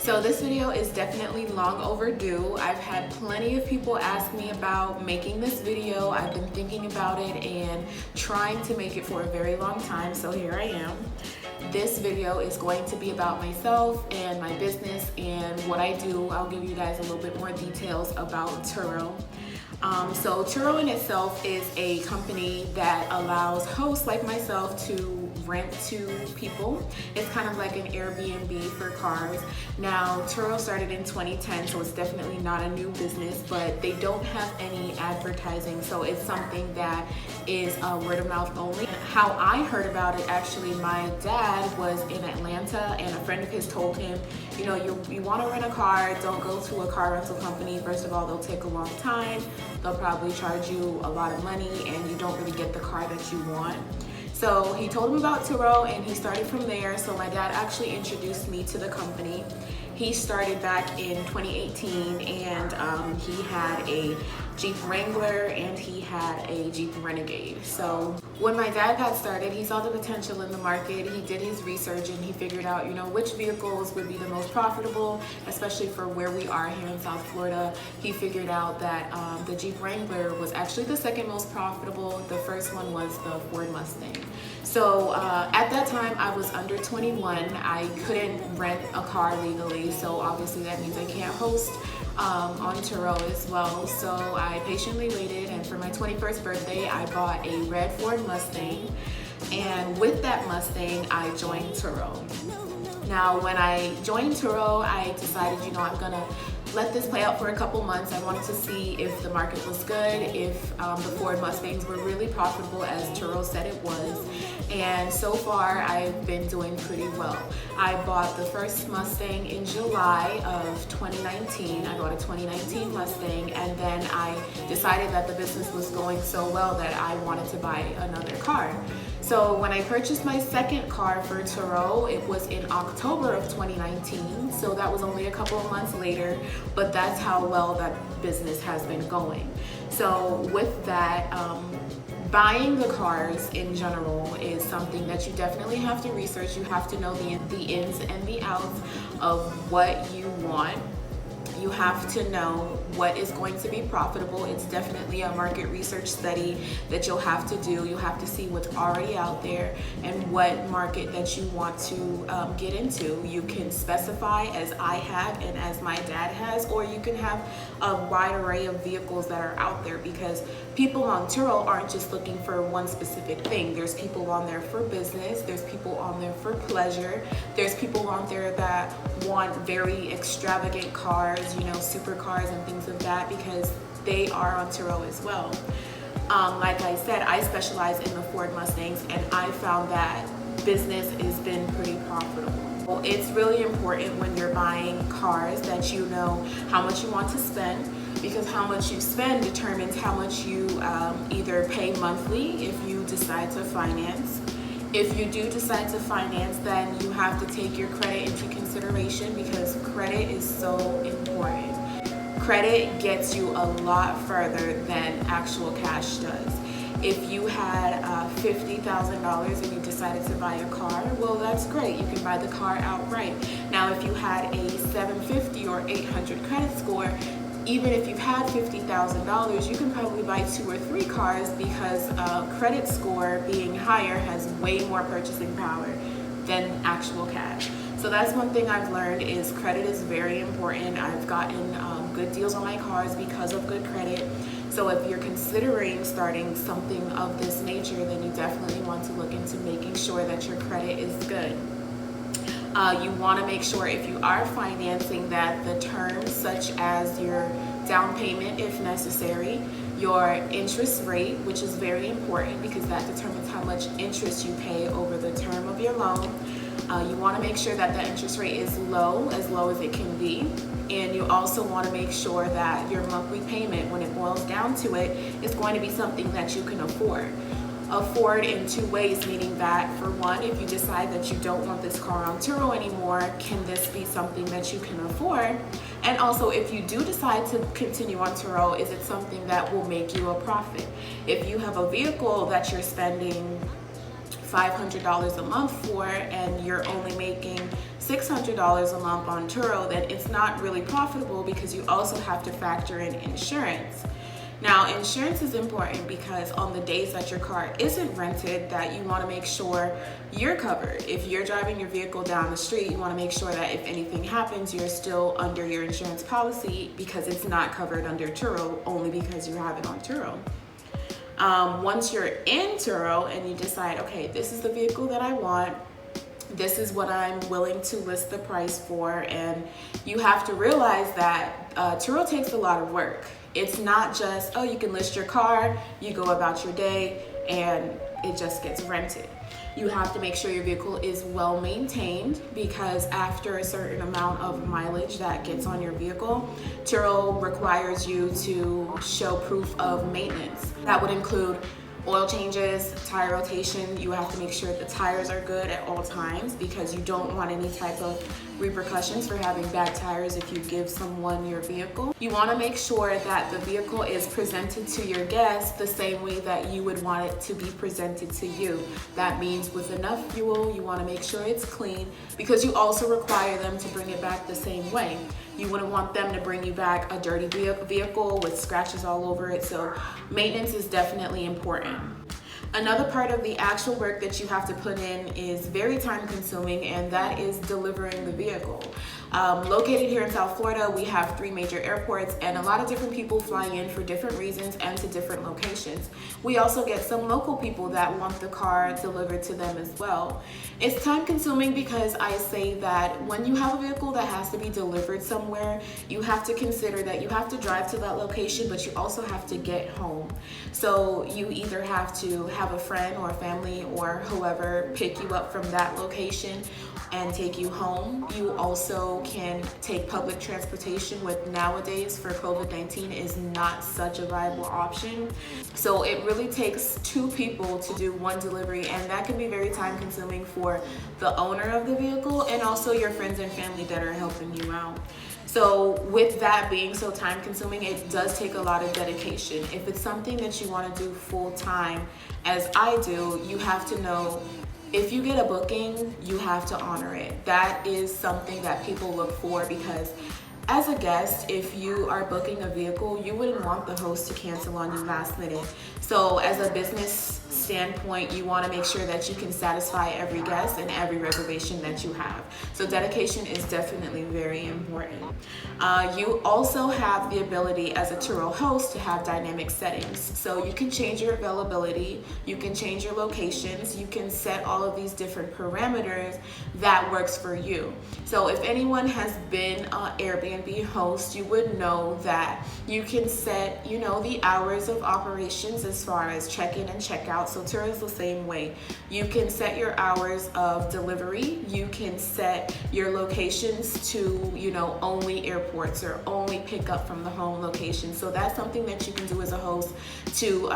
So this video is definitely long overdue. I've had plenty of people ask me about making this video. I've been thinking about it and trying to make it for a very long time, so here I am. This video is going to be about myself and my business and what I do. I'll give you guys a little bit more details about TURO. So TURO in itself is a company that allows hosts like myself to rent to people. It's kind of like an Airbnb for cars. Now, TURO started in 2010, so it's definitely not a new business, but they don't have any advertising, so it's something that is word of mouth only. How I heard about it, actually, my dad was in Atlanta and a friend of his told him, you know, you want to rent a car, don't go to a car rental company. First of all, they'll take a long time. They'll probably charge you a lot of money and you don't really get the car that you want. So he told him about TURO and he started from there. So my dad actually introduced me to the company. He started back in 2018 and he had a Jeep Wrangler and he had a Jeep Renegade. So when my dad got started, he saw the potential in the market. He did his research and he figured out, you know, which vehicles would be the most profitable, especially for where we are here in South Florida. He figured out that the Jeep Wrangler was actually the second most profitable. The first one was the Ford Mustang. So at that time, I was under 21. I couldn't rent a car legally, so obviously that means I can't host on TURO as well. So I patiently waited, and for my 21st birthday, I bought a red Ford Mustang, and with that Mustang, I joined TURO. Now, when I joined TURO, I decided, you know, I'm gonna let this play out for a couple months. I wanted to see if the market was good, if the Ford Mustangs were really profitable as TURO said it was. And so far, I've been doing pretty well. I bought the first Mustang in July of 2019. I bought a 2019 Mustang, and then I decided that the business was going so well that I wanted to buy another car. So when I purchased my second car for TURO, it was in October of 2019. So that was only a couple of months later, but that's how well that business has been going. So with that, buying the cars in general is something that you definitely have to research. You have to know the ins and the outs of what you want. You have to know what is going to be profitable. It's definitely a market research study that you'll have to do. You have to see what's already out there and what market that you want to get into. You can specify, as I have and as my dad has, or you can have a wide array of vehicles that are out there, because people on TURO aren't just looking for one specific thing. There's people on there for business, there's people on there for pleasure, there's people on there that want very extravagant cars, you know, supercars and things of that, because they are on TURO as well. Like I said, I specialize in the Ford Mustangs, and I found that business has been pretty profitable. Well, it's really important when you're buying cars that you know how much you want to spend, because how much you spend determines how much you either pay monthly if you decide to finance. If you do decide to finance, then you have to take your credit into consideration, because credit is so important. Credit gets you a lot further than actual cash does. If you had $50,000 and you decided to buy a car, well, that's great. You can buy the car outright. Now, if you had a 750 or 800 credit score, even if you've had $50,000, you can probably buy 2 or 3 cars, because credit score being higher has way more purchasing power than actual cash. So that's one thing I've learned, is credit is very important. I've gotten good deals on my cars because of good credit. So if you're considering starting something of this nature, then you definitely want to look into making sure that your credit is good. You want to make sure, if you are financing, that the terms, such as your down payment if necessary, your interest rate, which is very important because that determines how much interest you pay over the term of your loan. You want to make sure that the interest rate is low as it can be. And you also want to make sure that your monthly payment, when it boils down to it, is going to be something that you can afford. Afford in 2 ways, meaning that, for one, if you decide that you don't want this car on TURO anymore, can this be something that you can afford? And also, if you do decide to continue on TURO, is it something that will make you a profit? If you have a vehicle that you're spending $500 a month for and you're only making $600 a month on TURO, then it's not really profitable because you also have to factor in insurance. Now, insurance is important because on the days that your car isn't rented, that you want to make sure you're covered. If you're driving your vehicle down the street, you want to make sure that if anything happens, you're still under your insurance policy because it's not covered under TURO only because you have it on TURO. Once you're in TURO and you decide, okay, this is the vehicle that I want, this is what I'm willing to list the price for, and you have to realize that TURO takes a lot of work. It's not just, oh, you can list your car, you go about your day, and it just gets rented. You have to make sure your vehicle is well maintained because after a certain amount of mileage that gets on your vehicle, TURO requires you to show proof of maintenance. That would include oil changes, tire rotation. You have to make sure the tires are good at all times because you don't want any type of repercussions for having bad tires if you give someone your vehicle. You want to make sure that the vehicle is presented to your guests the same way that you would want it to be presented to you. That means with enough fuel, you want to make sure it's clean because you also require them to bring it back the same way. You wouldn't want them to bring you back a dirty vehicle with scratches all over it, so maintenance is definitely important. Another part of the actual work that you have to put in is very time consuming, and that is delivering the vehicle. Located here in South Florida, we have 3 major airports and a lot of different people flying in for different reasons and to different locations. We also get some local people that want the car delivered to them as well. It's time consuming because I say that when you have a vehicle that has to be delivered somewhere, you have to consider that you have to drive to that location, but you also have to get home. So you either have to have a friend or a family or whoever pick you up from that location and take you home. You also can take public transportation, which nowadays for COVID-19 is not such a viable option. So it really takes 2 people to do 1 delivery, and that can be very time consuming for the owner of the vehicle and also your friends and family that are helping you out. So with that being so time consuming, it does take a lot of dedication. If it's something that you want to do full time, as I do, you have to know if you get a booking, you have to honor it. That is something that people look for because as a guest, if you are booking a vehicle, you wouldn't want the host to cancel on you last minute. So as a business standpoint, you want to make sure that you can satisfy every guest and every reservation that you have. So dedication is definitely very important. You also have the ability as a TURO host to have dynamic settings. So you can change your availability, you can change your locations, you can set all of these different parameters that works for you. So if anyone has been an Airbnb host, you would know that you can set, the hours of operations as far as check-in and check-out. So TURO is the same way. You can set your hours of delivery. You can set your locations to, only airports or only pick up from the home location. So that's something that you can do as a host to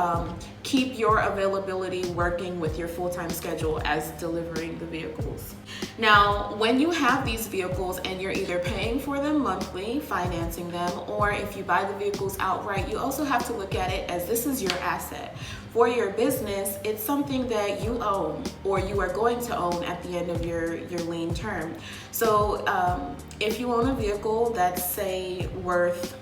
keep your availability working with your full-time schedule as delivering the vehicles. Now, when you have these vehicles and you're either paying for them monthly, financing them, or if you buy the vehicles outright, you also have to look at it as this is your asset. For your business, it's something that you own or you are going to own at the end of your lien term. So if you own a vehicle that's say worth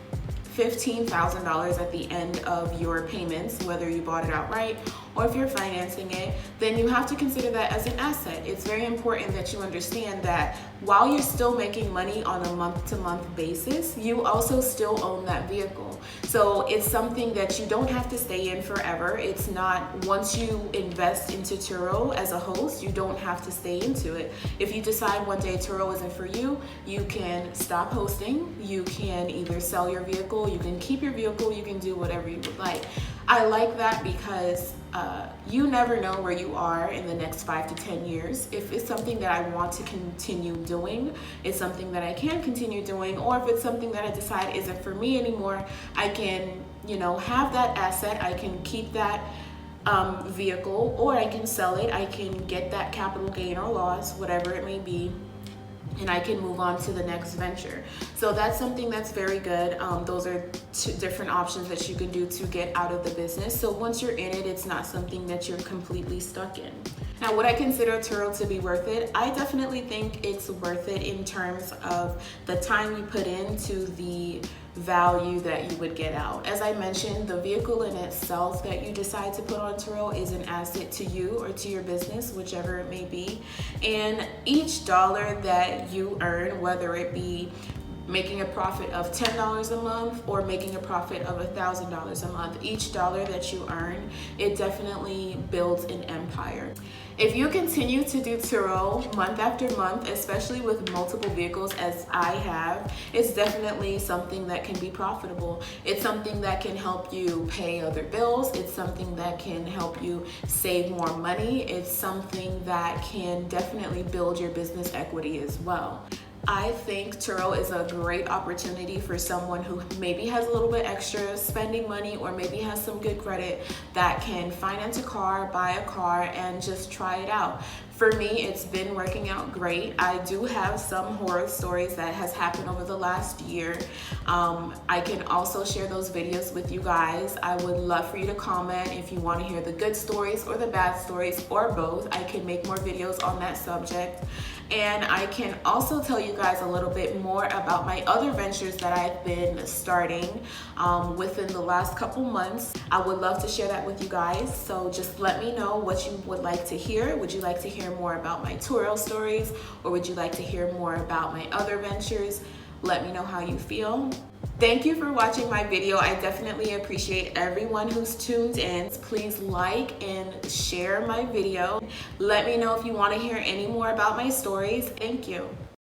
$15,000 at the end of your payments, whether you bought it outright or if you're financing it, then you have to consider that as an asset. It's very important that you understand that while you're still making money on a month-to-month basis, you also still own that vehicle. So it's something that you don't have to stay in forever. It's not, once you invest into TURO as a host, you don't have to stay into it. If you decide one day TURO isn't for you, you can stop hosting. You can either sell your vehicle, you can keep your vehicle, you can do whatever you would like. I like that because you never know where you are in the next 5 to 10 years. If it's something that I want to continue doing, it's something that I can continue doing, or if it's something that I decide isn't for me anymore, I can, have that asset, I can keep that vehicle, or I can sell it, I can get that capital gain or loss, whatever it may be, and I can move on to the next venture. So that's something that's very good. Those are 2 different options that you can do to get out of the business. So once you're in it, it's not something that you're completely stuck in. Now, would I consider TURO to be worth it? I definitely think it's worth it in terms of the time you put into the value that you would get out. As I mentioned, the vehicle in itself that you decide to put on TURO is an asset to you or to your business, whichever it may be. And each dollar that you earn, whether it be making a profit of $10 a month or making a profit of $1,000 a month, each dollar that you earn, it definitely builds an empire. If you continue to do TURO month after month, especially with multiple vehicles as I have, it's definitely something that can be profitable. It's something that can help you pay other bills. It's something that can help you save more money. It's something that can definitely build your business equity as well. I think TURO is a great opportunity for someone who maybe has a little bit extra spending money or maybe has some good credit that can finance a car, buy a car, and just try it out. For me, it's been working out great. I do have some horror stories that has happened over the last year. I can also share those videos with you guys. I would love for you to comment if you want to hear the good stories or the bad stories or both. I can make more videos on that subject. And I can also tell you guys a little bit more about my other ventures that I've been starting within the last couple months. I would love to share that with you guys. So just let me know what you would like to hear. Would you like to hear more about my TURO stories, or would you like to hear more about my other ventures? Let me know how you feel. Thank you for watching my video. I definitely appreciate everyone who's tuned in. Please like and share my video. Let me know if you want to hear any more about my stories. Thank you.